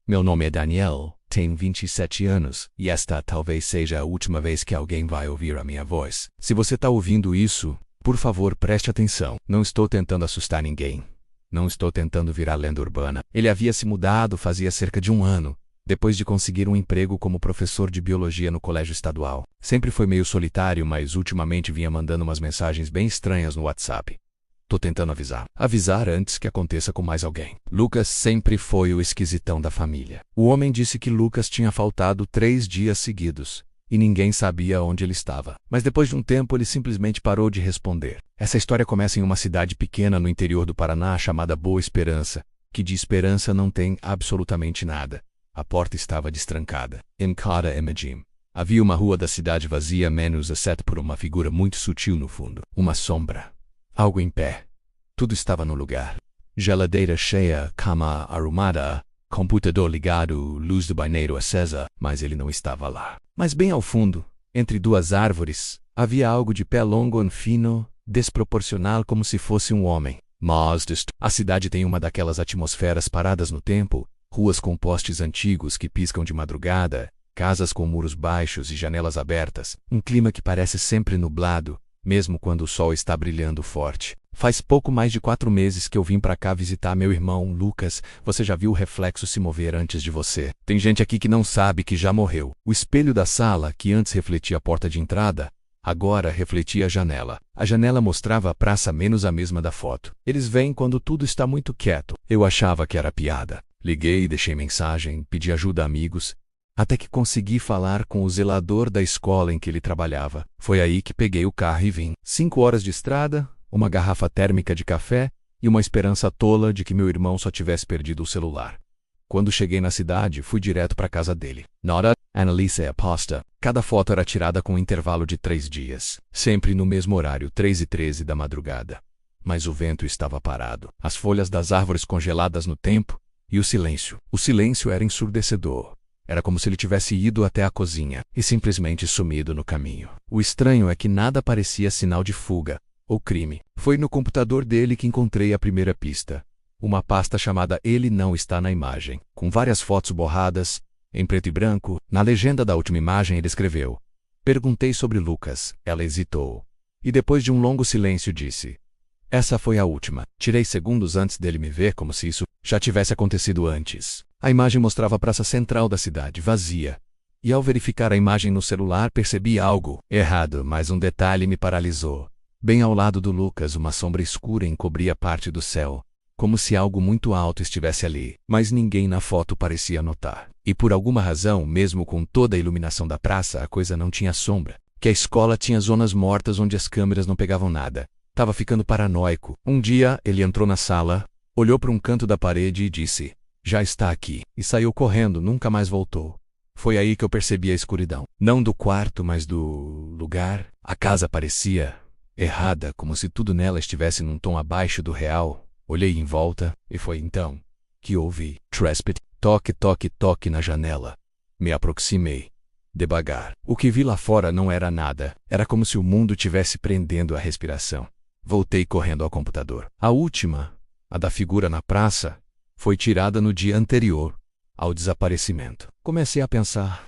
Meu nome é Daniel, tenho 27 anos, e esta talvez seja a última vez que alguém vai ouvir a minha voz. Se você está ouvindo isso, por favor preste atenção. Não estou tentando assustar ninguém. Não estou tentando virar lenda urbana. Ele havia se mudado fazia cerca de 1 ano, depois de conseguir um emprego como professor de biologia no colégio estadual. Sempre foi meio solitário, mas ultimamente vinha mandando umas mensagens bem estranhas no WhatsApp. Tô tentando avisar. Avisar antes que aconteça com mais alguém. Lucas sempre foi o esquisitão da família. O homem disse que Lucas tinha faltado 3 dias seguidos, e ninguém sabia onde ele estava. Mas depois de um tempo ele simplesmente parou de responder. Essa história começa em uma cidade pequena no interior do Paraná chamada Boa Esperança, que de esperança não tem absolutamente nada. A porta estava destrancada. Em cada imagem, havia uma rua da cidade vazia menos exceto por uma figura muito sutil no fundo. Uma sombra. Algo em pé. Tudo estava no lugar. Geladeira cheia, cama arrumada, computador ligado, luz do banheiro acesa, mas ele não estava lá. Mas bem ao fundo, entre 2 árvores, havia algo de pé longo e fino, desproporcional como se fosse um homem. Mas a cidade tem uma daquelas atmosferas paradas no tempo, ruas com postes antigos que piscam de madrugada, casas com muros baixos e janelas abertas, um clima que parece sempre nublado, mesmo quando o sol está brilhando forte. Faz pouco mais de 4 meses que eu vim pra cá visitar meu irmão, Lucas. Você já viu o reflexo se mover antes de você? Tem gente aqui que não sabe que já morreu. O espelho da sala, que antes refletia a porta de entrada, agora refletia a janela. A janela mostrava a praça menos a mesma da foto. Eles vêm quando tudo está muito quieto. Eu achava que era piada. Liguei, deixei mensagem, pedi ajuda a amigos, até que consegui falar com o zelador da escola em que ele trabalhava. Foi aí que peguei o carro e vim. 5 horas de estrada, uma garrafa térmica de café e uma esperança tola de que meu irmão só tivesse perdido o celular. Quando cheguei na cidade, fui direto para a casa dele. Nora, Annalise e aposta. Cada foto era tirada com um intervalo de 3 dias. Sempre no mesmo horário, 3h13 da madrugada. Mas o vento estava parado. As folhas das árvores congeladas no tempo e o silêncio. O silêncio era ensurdecedor. Era como se ele tivesse ido até a cozinha e simplesmente sumido no caminho. O estranho é que nada parecia sinal de fuga ou crime. Foi no computador dele que encontrei a primeira pista. Uma pasta chamada Ele Não Está na Imagem, com várias fotos borradas, em preto e branco. Na legenda da última imagem ele escreveu: "Perguntei sobre Lucas." Ela hesitou. E depois de um longo silêncio disse: "Essa foi a última." Tirei segundos antes dele me ver como se isso já tivesse acontecido antes. A imagem mostrava a praça central da cidade, vazia. E ao verificar a imagem no celular percebi algo errado, mas um detalhe me paralisou. Bem ao lado do Lucas, uma sombra escura encobria parte do céu, como se algo muito alto estivesse ali. Mas ninguém na foto parecia notar. E por alguma razão, mesmo com toda a iluminação da praça, a coisa não tinha sombra. Que a escola tinha zonas mortas onde as câmeras não pegavam nada. Tava ficando paranoico. Um dia, ele entrou na sala, olhou para um canto da parede e disse: "Já está aqui." E saiu correndo, nunca mais voltou. Foi aí que eu percebi a escuridão. Não do quarto, mas do lugar. A casa parecia errada, como se tudo nela estivesse num tom abaixo do real. Olhei em volta, e foi então que ouvi Trespit, toque, toque, toque na janela. Me aproximei, devagar. O que vi lá fora não era nada. Era como se o mundo tivesse prendendo a respiração. Voltei correndo ao computador. A última, a da figura na praça, foi tirada no dia anterior ao desaparecimento. Comecei a pensar: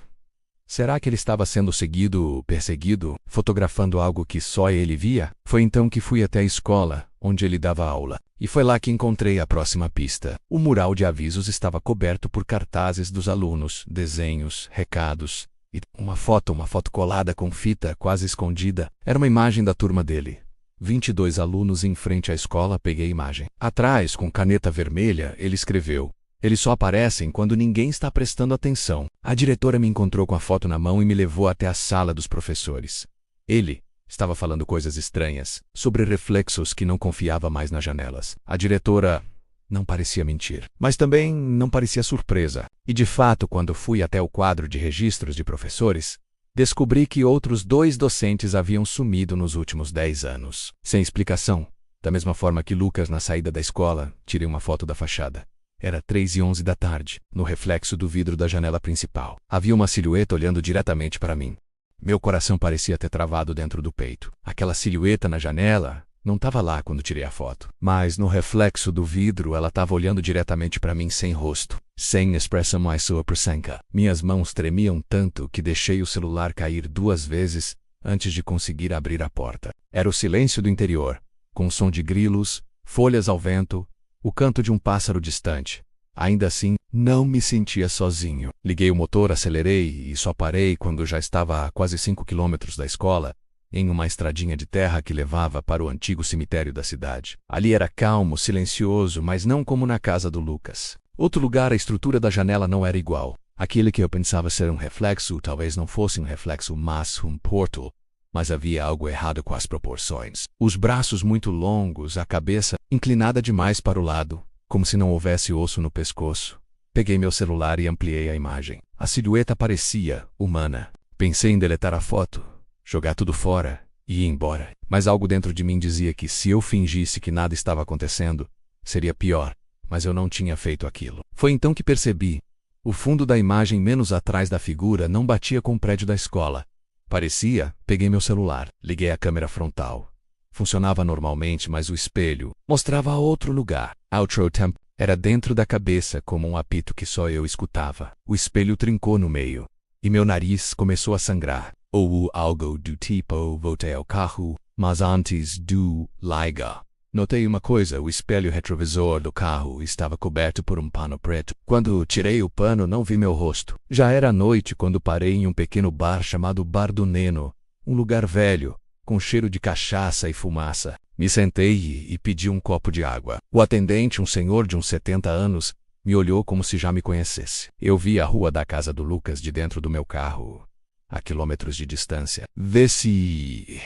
será que ele estava sendo seguido, perseguido, fotografando algo que só ele via? Foi então que fui até a escola, onde ele dava aula. E foi lá que encontrei a próxima pista. O mural de avisos estava coberto por cartazes dos alunos, desenhos, recados e uma foto colada com fita quase escondida. Era uma imagem da turma dele. 22 alunos em frente à escola. Peguei a imagem. Atrás, com caneta vermelha, ele escreveu: "Eles só aparecem quando ninguém está prestando atenção." A diretora me encontrou com a foto na mão e me levou até a sala dos professores. Ele estava falando coisas estranhas, sobre reflexos que não confiava mais nas janelas. A diretora não parecia mentir, mas também não parecia surpresa. E de fato, quando fui até o quadro de registros de professores, descobri que outros 2 docentes haviam sumido nos últimos 10 anos. Sem explicação. Da mesma forma que Lucas, na saída da escola, tirei uma foto da fachada. Era 3h11 da tarde, no reflexo do vidro da janela principal. Havia uma silhueta olhando diretamente para mim. Meu coração parecia ter travado dentro do peito. Aquela silhueta na janela Não estava lá quando tirei a foto. Mas no reflexo do vidro ela estava olhando diretamente para mim sem rosto, sem expressão mais sua percenca. Minhas mãos tremiam tanto que deixei o celular cair 2 vezes antes de conseguir abrir a porta. Era o silêncio do interior, com o som de grilos, folhas ao vento, o canto de um pássaro distante. Ainda assim, não me sentia sozinho. Liguei o motor, acelerei e só parei quando já estava a quase 5 quilômetros da escola, em uma estradinha de terra que levava para o antigo cemitério da cidade. Ali era calmo, silencioso, mas não como na casa do Lucas. Outro lugar, a estrutura da janela não era igual. Aquele que eu pensava ser um reflexo, talvez não fosse um reflexo, mas um portal. Mas havia algo errado com as proporções. Os braços muito longos, a cabeça inclinada demais para o lado, como se não houvesse osso no pescoço. Peguei meu celular e ampliei a imagem. A silhueta parecia humana. Pensei em deletar a foto, jogar tudo fora e ir embora. Mas algo dentro de mim dizia que se eu fingisse que nada estava acontecendo, seria pior. Mas eu não tinha feito aquilo. Foi então que percebi. O fundo da imagem menos atrás da figura não batia com o prédio da escola. Parecia. Peguei meu celular, liguei a câmera frontal. Funcionava normalmente, mas o espelho mostrava outro lugar. Outro tempo era dentro da cabeça, como um apito que só eu escutava. O espelho trincou no meio, e meu nariz começou a sangrar. Ou algo do tipo, voltei ao carro, mas antes do liga. Notei uma coisa, o espelho retrovisor do carro estava coberto por um pano preto. Quando tirei o pano, não vi meu rosto. Já era noite quando parei em um pequeno bar chamado Bar do Neno, um lugar velho, com cheiro de cachaça e fumaça. Me sentei e pedi um copo de água. O atendente, um senhor de uns 70 anos, me olhou como se já me conhecesse. Eu vi a rua da casa do Lucas de dentro do meu carro, a quilômetros de distância. Desci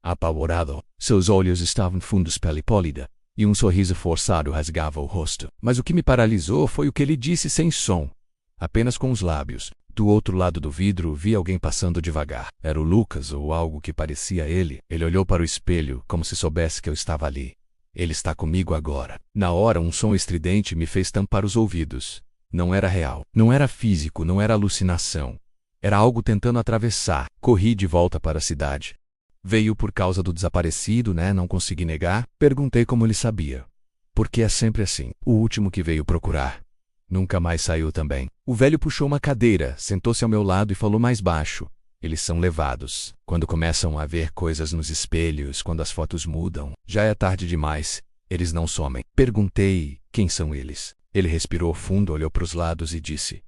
apavorado. Seus olhos estavam fundos, pele pálida, e um sorriso forçado rasgava o rosto. Mas o que me paralisou foi o que ele disse sem som, apenas com os lábios. Do outro lado do vidro, vi alguém passando devagar. Era o Lucas, ou algo que parecia ele. Ele olhou para o espelho, como se soubesse que eu estava ali. Ele está comigo agora. Na hora, um som estridente me fez tampar os ouvidos. Não era real. Não era físico, não era alucinação. Era algo tentando atravessar. Corri de volta para a cidade. Veio por causa do desaparecido, né? Não consegui negar. Perguntei como ele sabia. Porque é sempre assim. O último que veio procurar nunca mais saiu também. O velho puxou uma cadeira, sentou-se ao meu lado e falou mais baixo. Eles são levados. Quando começam a ver coisas nos espelhos, quando as fotos mudam, já é tarde demais. Eles não somem. Perguntei quem são eles. Ele respirou fundo, olhou para os lados e disse: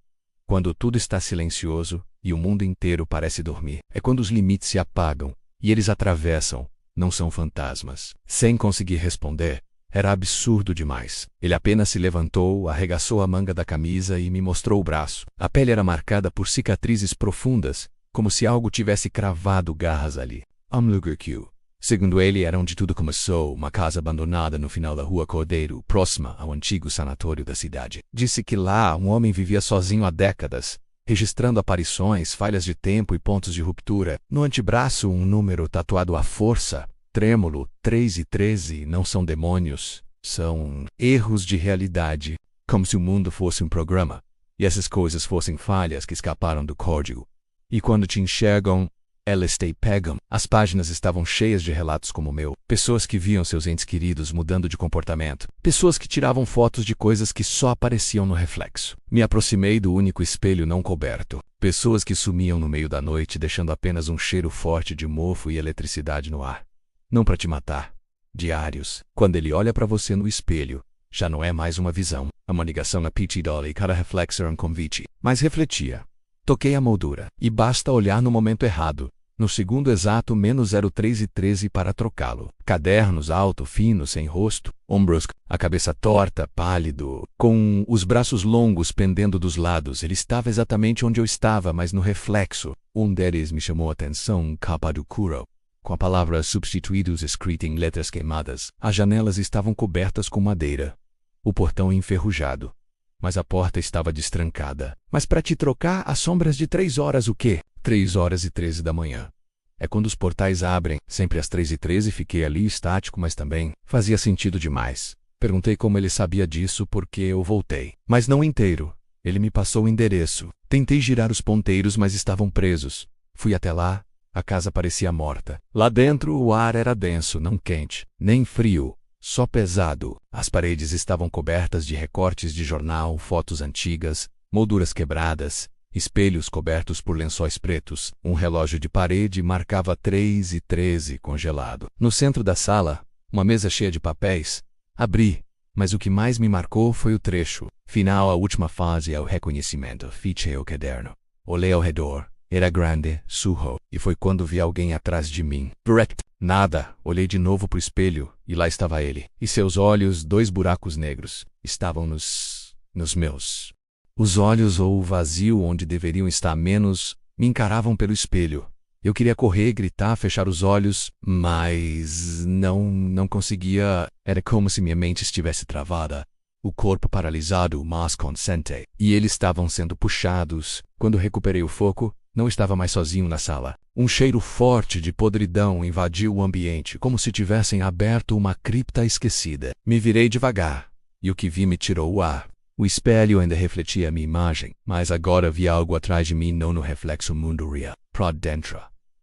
quando tudo está silencioso e o mundo inteiro parece dormir, é quando os limites se apagam e eles atravessam. Não são fantasmas. Sem conseguir responder, era absurdo demais. Ele apenas se levantou, arregaçou a manga da camisa e me mostrou o braço. A pele era marcada por cicatrizes profundas, como se algo tivesse cravado garras ali. Lugar que, segundo ele, era onde tudo começou, uma casa abandonada no final da rua Cordeiro, próxima ao antigo sanatório da cidade. Disse que lá um homem vivia sozinho há décadas, registrando aparições, falhas de tempo e pontos de ruptura. No antebraço, um número tatuado à força, trêmulo, 3 e 13, não são demônios, são erros de realidade, como se o mundo fosse um programa, e essas coisas fossem falhas que escaparam do código. E quando te enxergam, elas te pegam. As páginas estavam cheias de relatos como o meu. Pessoas que viam seus entes queridos mudando de comportamento. Pessoas que tiravam fotos de coisas que só apareciam no reflexo. Me aproximei do único espelho não coberto. Pessoas que sumiam no meio da noite, deixando apenas um cheiro forte de mofo e eletricidade no ar. Não para te matar. Diários. Quando ele olha para você no espelho, já não é mais uma visão. É uma ligação a Pete Dolly, cada reflexo é um convite. Mas refletia. Toquei a moldura. E basta olhar no momento errado, no segundo exato -03 e 13 para trocá-lo. Cadernos alto, fino, sem rosto, ombros, a cabeça torta, pálido, com os braços longos pendendo dos lados. Ele estava exatamente onde eu estava, mas no reflexo. Um deles me chamou a atenção, capa do curo, com a palavra substituídos escrita em letras queimadas. As janelas estavam cobertas com madeira. O portão enferrujado. Mas a porta estava destrancada. Mas para te trocar, às sombras de 3 horas o quê? 3 horas e 13 da manhã. É quando os portais abrem. Sempre às 3 e 13 fiquei ali estático, mas também fazia sentido demais. Perguntei como ele sabia disso porque eu voltei. Mas não inteiro. Ele me passou o endereço. Tentei girar os ponteiros, mas estavam presos. Fui até lá, A casa parecia morta. Lá dentro, o ar era denso, não quente, nem frio, só pesado. As paredes estavam cobertas de recortes de jornal, fotos antigas, molduras quebradas, espelhos cobertos por lençóis pretos. Um relógio de parede marcava 3:13 congelado. No centro da sala, uma mesa cheia de papéis. Abri, mas o que mais me marcou foi o trecho final. A última fase é o reconhecimento. Fichei o caderno. Olhei ao redor. Era grande, surro, e foi quando vi alguém atrás de mim. Brett. Nada. Olhei de novo pro espelho, e lá estava ele. E seus olhos, 2 buracos negros, estavam nos meus. Os olhos, ou o vazio onde deveriam estar menos, me encaravam pelo espelho. Eu queria correr, gritar, fechar os olhos, mas não conseguia. Era como se minha mente estivesse travada. O corpo paralisado, mas consciente. E eles estavam sendo puxados. Quando recuperei o foco, não estava mais sozinho na sala. Um cheiro forte de podridão invadiu o ambiente, como se tivessem aberto uma cripta esquecida. Me virei devagar, e o que vi me tirou o ar. O espelho ainda refletia a minha imagem, mas agora via algo atrás de mim, não no reflexo mundo real. Por dentro.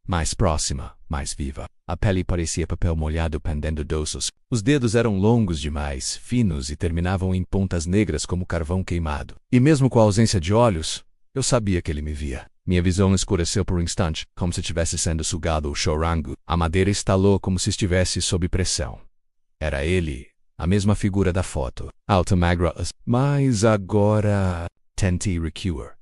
Mais próxima, mais viva. A pele parecia papel molhado pendendo dos ossos. Os dedos eram longos demais, finos e terminavam em pontas negras como carvão queimado. E mesmo com a ausência de olhos, eu sabia que ele me via. Minha visão escureceu por um instante, como se estivesse sendo sugado o chorango. A madeira estalou como se estivesse sob pressão. Era ele, a mesma figura da foto. Alta, magra, mas agora... Tentei recuar.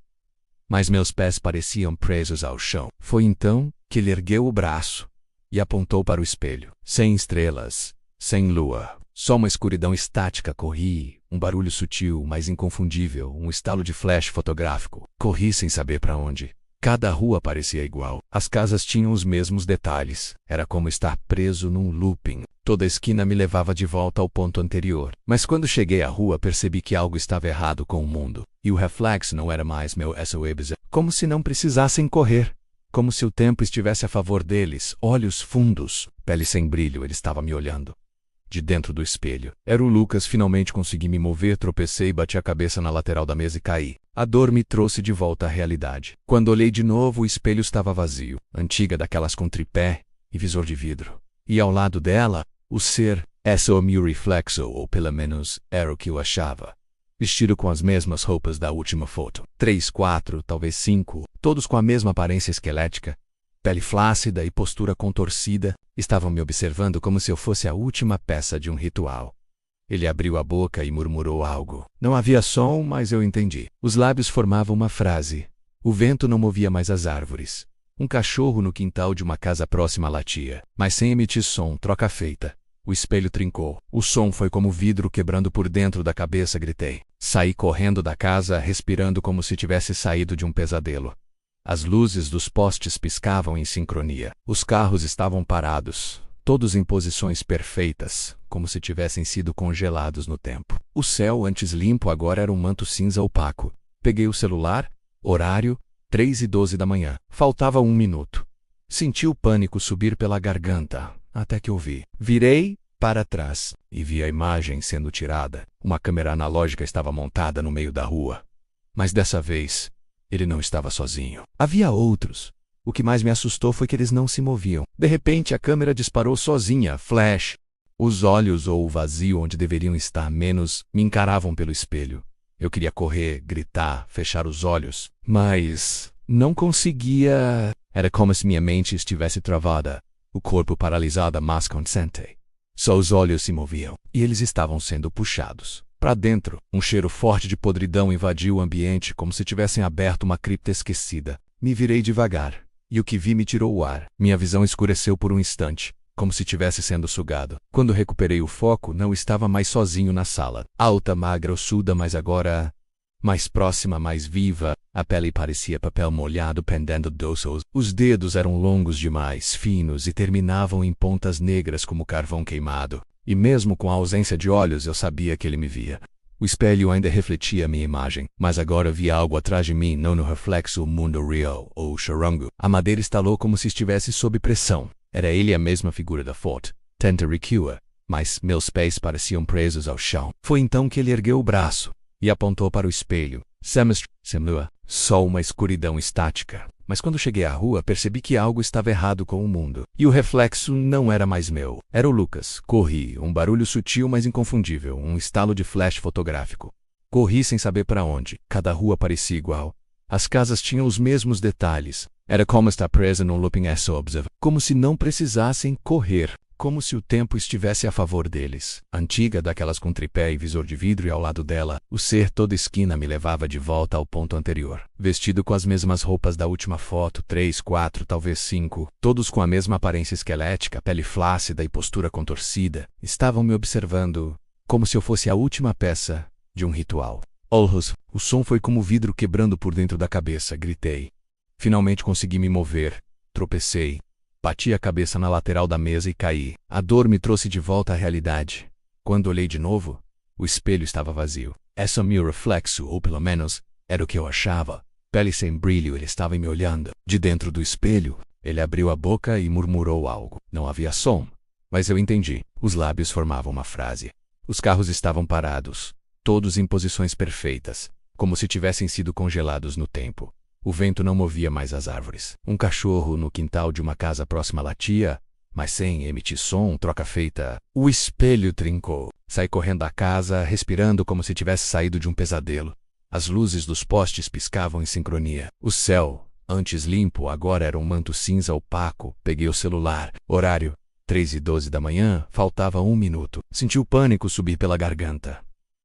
Mas meus pés pareciam presos ao chão. Foi então que ele ergueu o braço e apontou para o espelho. Sem estrelas, sem lua, só uma escuridão estática. Corri, um barulho sutil, mas inconfundível, um estalo de flash fotográfico. Corri sem saber para onde. Cada rua parecia igual. As casas tinham os mesmos detalhes. Era como estar preso num looping. Toda esquina me levava de volta ao ponto anterior. Mas quando cheguei à rua, percebi que algo estava errado com o mundo. E o reflexo não era mais meu SOS. Como se não precisassem correr. Como se o tempo estivesse a favor deles. Olhos fundos, pele sem brilho, ele estava me olhando. De dentro do espelho. Era o Lucas. Finalmente consegui me mover, tropecei, bati a cabeça na lateral da mesa e caí. A dor me trouxe de volta à realidade. Quando olhei de novo, o espelho estava vazio. Antiga, daquelas com tripé e visor de vidro. E ao lado dela, o ser. Esse o meu reflexo, ou pelo menos era o que eu achava. Vestido com as mesmas roupas da última foto. 3, 4, talvez 5, todos com a mesma aparência esquelética. Pele flácida e postura contorcida, estavam me observando como se eu fosse a última peça de um ritual. Ele abriu a boca e murmurou algo. Não havia som, mas eu entendi. Os lábios formavam uma frase. O vento não movia mais as árvores. Um cachorro no quintal de uma casa próxima latia, mas sem emitir som. Troca feita. O espelho trincou. O som foi como vidro quebrando por dentro da cabeça. Gritei. Saí correndo da casa, respirando como se tivesse saído de um pesadelo. As luzes dos postes piscavam em sincronia. Os carros estavam parados, todos em posições perfeitas, como se tivessem sido congelados no tempo. O céu, antes limpo, agora era um manto cinza opaco. Peguei o celular, horário, 3:12 da manhã. Faltava 1 minuto. Senti o pânico subir pela garganta, até que ouvi. Virei para trás e vi a imagem sendo tirada. Uma câmera analógica estava montada no meio da rua. Mas dessa vez, ele não estava sozinho. Havia outros. O que mais me assustou foi que eles não se moviam. De repente, a câmera disparou sozinha. Flash. Os olhos, ou o vazio onde deveriam estar menos, me encaravam pelo espelho. Eu queria correr, gritar, fechar os olhos, mas não conseguia. Era como se minha mente estivesse travada, o corpo paralisado, mas consciente. Só os olhos se moviam, e eles estavam sendo puxados. Para dentro, um cheiro forte de podridão invadiu o ambiente, como se tivessem aberto uma cripta esquecida. Me virei devagar, e o que vi me tirou o ar. Minha visão escureceu por um instante, como se tivesse sendo sugado. Quando recuperei o foco, não estava mais sozinho na sala. Alta, magra, ossuda, mas agora mais próxima, mais viva. A pele parecia papel molhado pendendo dos ossos. Os dedos eram longos demais, finos e terminavam em pontas negras como carvão queimado. E mesmo com a ausência de olhos, eu sabia que ele me via. O espelho ainda refletia a minha imagem, mas agora via algo atrás de mim, não no reflexo mundo real, ou charango. A madeira estalou como se estivesse sob pressão. Era ele, a mesma figura da foto. Tentei recuar, mas meus pés pareciam presos ao chão. Foi então que ele ergueu o braço e apontou para o espelho. Sem lua, só uma escuridão estática. mas quando cheguei à rua percebi que algo estava errado com o mundo. E o reflexo não era mais meu. Era o Lucas. Corri, um barulho sutil mas inconfundível, um estalo de flash fotográfico. Corri sem saber para onde. Cada rua parecia igual. As casas tinham os mesmos detalhes. Era como estar preso num looping S-Observer. Como se não precisassem correr. Como se o tempo estivesse a favor deles. Antiga, daquelas com tripé e visor de vidro, e ao lado dela, o ser toda esquina me levava de volta ao ponto anterior. Vestido com as mesmas roupas da última foto, 3, 4, talvez 5, todos com a mesma aparência esquelética, pele flácida e postura contorcida, estavam me observando, como se eu fosse a última peça de um ritual. Olhos, o som foi como vidro quebrando por dentro da cabeça, gritei. Finalmente consegui me mover, tropecei. Bati a cabeça na lateral da mesa e caí. A dor me trouxe de volta à realidade. Quando olhei de novo, o espelho estava vazio. Esse meu reflexo, ou pelo menos, era o que eu achava. Pele sem brilho, ele estava me olhando. De dentro do espelho, ele abriu a boca e murmurou algo. Não havia som, mas eu entendi. Os lábios formavam uma frase. Os carros estavam parados, todos em posições perfeitas, como se tivessem sido congelados no tempo. O vento não movia mais as árvores. Um cachorro no quintal de uma casa próxima latia, mas sem emitir som, troca feita. O espelho trincou. Saí correndo da casa, respirando como se tivesse saído de um pesadelo. As luzes dos postes piscavam em sincronia. O céu, antes limpo, agora era um manto cinza opaco. Peguei o celular. Horário, 3:12 da manhã, faltava 1 minuto. Senti o pânico subir pela garganta.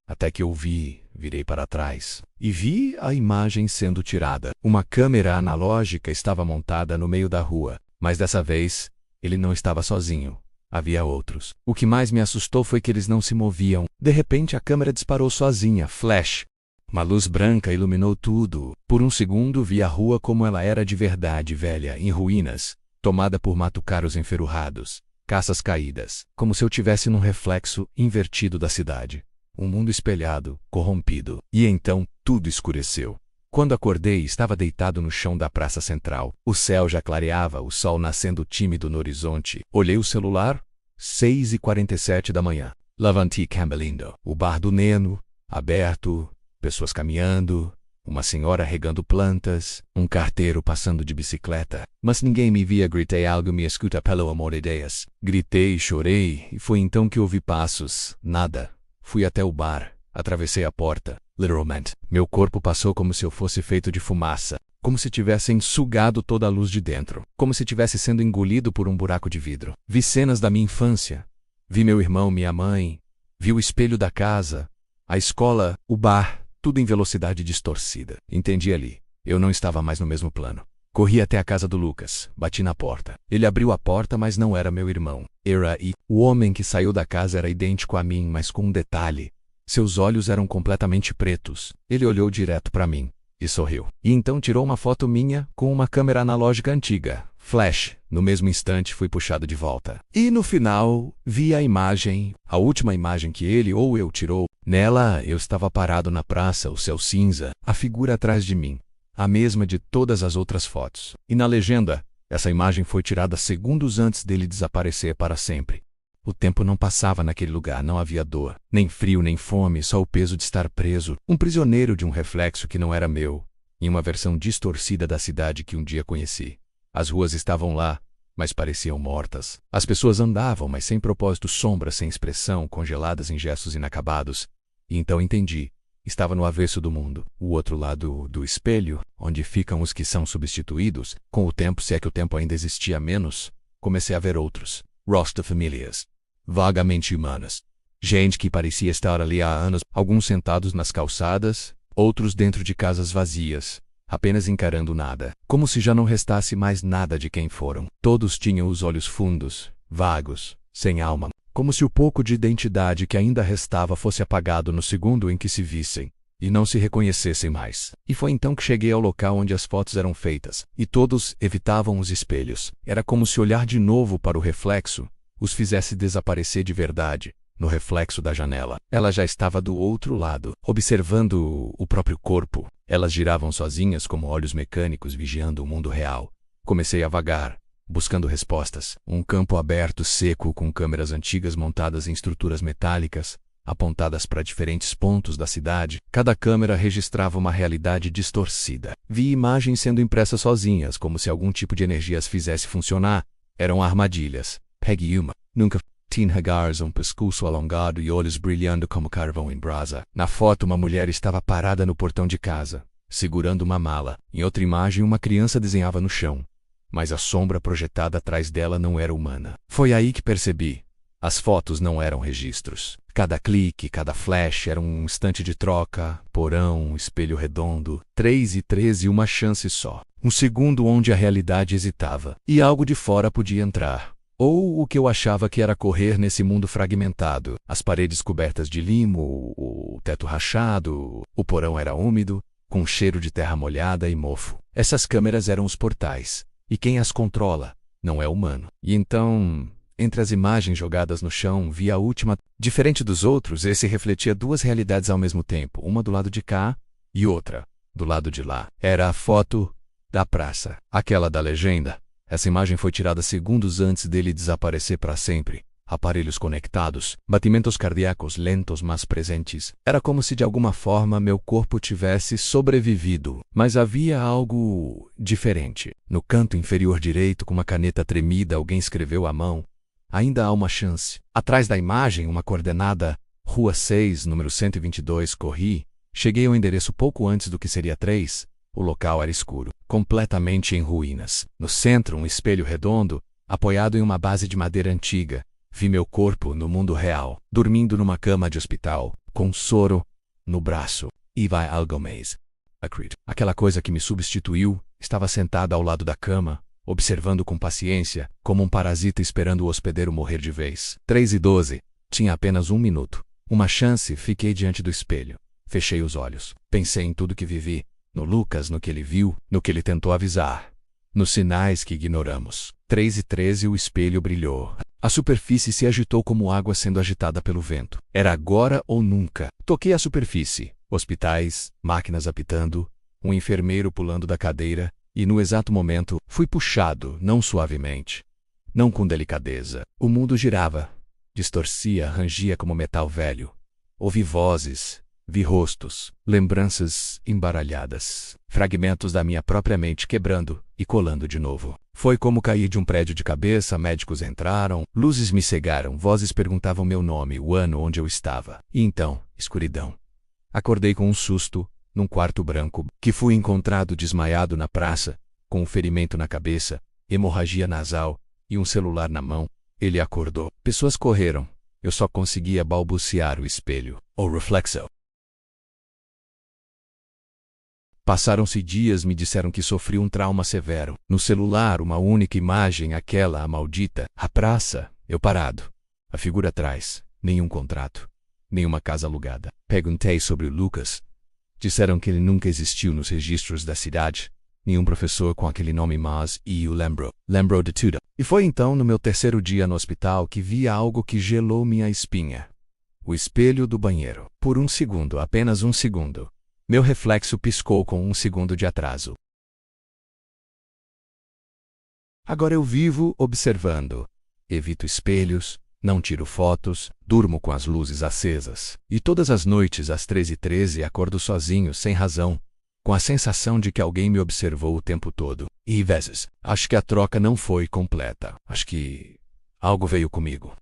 Até que eu virei para trás e vi a imagem sendo tirada. Uma câmera analógica estava montada no meio da rua, mas dessa vez, ele não estava sozinho. Havia outros. O que mais me assustou foi que eles não se moviam. De repente a câmera disparou sozinha, flash. Uma luz branca iluminou tudo. Por um segundo vi a rua como ela era de verdade, velha, em ruínas, tomada por matucaros enferrujados, caças caídas, como se eu tivesse num reflexo invertido da cidade. Um mundo espelhado, corrompido. E então, tudo escureceu. Quando acordei, estava deitado no chão da praça central. O céu já clareava, o sol nascendo tímido no horizonte. Olhei o celular, 6:47 da manhã. Lavanti Cambelindo. O bar do Neno, aberto, pessoas caminhando, uma senhora regando plantas, um carteiro passando de bicicleta. Mas ninguém me via. Gritei algo, me escuta pelo amor de Deus. Gritei, chorei, e foi então que ouvi passos. Nada. Fui até o bar, atravessei a porta, literalmente. Meu corpo passou como se eu fosse feito de fumaça, como se tivessem sugado toda a luz de dentro, como se tivesse sendo engolido por um buraco de vidro. Vi cenas da minha infância, vi meu irmão, minha mãe, vi o espelho da casa, a escola, o bar, tudo em velocidade distorcida. Entendi ali, eu não estava mais no mesmo plano. Corri até a casa do Lucas, bati na porta. Ele abriu a porta, mas não era meu irmão. O homem que saiu da casa era idêntico a mim, mas com um detalhe. Seus olhos eram completamente pretos. Ele olhou direto para mim e sorriu. E então tirou uma foto minha com uma câmera analógica antiga. Flash. No mesmo instante fui puxado de volta. E no final, vi a imagem, a última imagem que ele ou eu tirou. Nela, eu estava parado na praça, o céu cinza, a figura atrás de mim. A mesma de todas as outras fotos. E na legenda, essa imagem foi tirada segundos antes dele desaparecer para sempre. O tempo não passava naquele lugar, não havia dor, nem frio, nem fome, só o peso de estar preso, um prisioneiro de um reflexo que não era meu, em uma versão distorcida da cidade que um dia conheci. As ruas estavam lá, mas pareciam mortas. As pessoas andavam, mas sem propósito, sombras sem expressão, congeladas em gestos inacabados. E então entendi. Estava no avesso do mundo, o outro lado do espelho, onde ficam os que são substituídos. Com o tempo, se é que o tempo ainda existia menos, comecei a ver outros. Rostos de famílias, vagamente humanas. Gente que parecia estar ali há anos, alguns sentados nas calçadas, outros dentro de casas vazias, apenas encarando nada, como se já não restasse mais nada de quem foram. Todos tinham os olhos fundos, vagos, sem alma. Como se o pouco de identidade que ainda restava fosse apagado no segundo em que se vissem, e não se reconhecessem mais. E foi então que cheguei ao local onde as fotos eram feitas, e todos evitavam os espelhos. Era como se olhar de novo para o reflexo os fizesse desaparecer de verdade, no reflexo da janela. Ela já estava do outro lado, observando o próprio corpo. Elas giravam sozinhas como olhos mecânicos vigiando o mundo real. Comecei a vagar, buscando respostas. Um campo aberto, seco, com câmeras antigas montadas em estruturas metálicas, apontadas para diferentes pontos da cidade. Cada câmera registrava uma realidade distorcida. Vi imagens sendo impressas sozinhas, como se algum tipo de energia as fizesse funcionar. Eram armadilhas. Pegue uma. Nunca. Tinha garras, pescoço alongado e olhos brilhando como carvão em brasa. Na foto, uma mulher estava parada no portão de casa, segurando uma mala. Em outra imagem, uma criança desenhava no chão, mas a sombra projetada atrás dela não era humana. Foi aí que percebi. As fotos não eram registros. Cada clique, cada flash era um instante de troca, porão, espelho redondo, 3 e 13 e uma chance só. Um segundo onde a realidade hesitava, e algo de fora podia entrar. Ou o que eu achava que era correr nesse mundo fragmentado. As paredes cobertas de limo, o teto rachado, o porão era úmido, com cheiro de terra molhada e mofo. Essas câmeras eram os portais, e quem as controla não é humano. E então, entre as imagens jogadas no chão, vi a última. Diferente dos outros, esse refletia duas realidades ao mesmo tempo, uma do lado de cá e outra do lado de lá. Era a foto da praça, aquela da legenda. Essa imagem foi tirada segundos antes dele desaparecer para sempre. Aparelhos conectados, batimentos cardíacos lentos mas presentes. Era como se de alguma forma meu corpo tivesse sobrevivido. Mas havia algo diferente. No canto inferior direito, com uma caneta tremida, alguém escreveu à mão: "Ainda há uma chance." Atrás da imagem, uma coordenada: Rua 6, número 122. Corri. Cheguei ao endereço pouco antes do que seria 3. O local era escuro, completamente em ruínas. No centro, um espelho redondo, apoiado em uma base de madeira antiga. Vi meu corpo no mundo real, dormindo numa cama de hospital, com soro no braço. Eva Algomez. Aquela coisa que me substituiu, estava sentada ao lado da cama, observando com paciência, como um parasita esperando o hospedeiro morrer de vez. 3 e 12. Tinha apenas 1 minuto. Uma chance. Fiquei diante do espelho. Fechei os olhos. Pensei em tudo que vivi. No Lucas, no que ele viu, no que ele tentou avisar. Nos sinais que ignoramos. 3 e 13. O espelho brilhou. A superfície se agitou como água sendo agitada pelo vento. Era agora ou nunca. Toquei a superfície. Hospitais, máquinas apitando, um enfermeiro pulando da cadeira, e no exato momento, fui puxado, não suavemente, não com delicadeza. O mundo girava, distorcia, rangia como metal velho. Ouvi vozes, vi rostos, lembranças embaralhadas, fragmentos da minha própria mente quebrando e colando de novo. Foi como cair de um prédio de cabeça. Médicos entraram, luzes me cegaram, vozes perguntavam meu nome, o ano onde eu estava. E então, escuridão. Acordei com um susto, num quarto branco, que fui encontrado desmaiado na praça, com um ferimento na cabeça, hemorragia nasal e um celular na mão. Ele acordou. Pessoas correram. Eu só conseguia balbuciar o espelho. O reflexo. Passaram-se dias, me disseram que sofri um trauma severo. No celular, uma única imagem, aquela, a maldita. A praça, eu parado. A figura atrás, nenhum contrato, nenhuma casa alugada. Perguntei sobre o Lucas. Disseram que ele nunca existiu nos registros da cidade. Nenhum professor com aquele nome, mas o lembrou de tudo. E foi então, no meu terceiro dia no hospital, que vi algo que gelou minha espinha. O espelho do banheiro. Por um segundo, apenas um segundo. Meu reflexo piscou com 1 segundo de atraso. Agora eu vivo observando. Evito espelhos, não tiro fotos, durmo com as luzes acesas. E todas as noites, às 13h13, acordo sozinho, sem razão, com a sensação de que alguém me observou o tempo todo. E, vezes, acho que a troca não foi completa. Acho que algo veio comigo.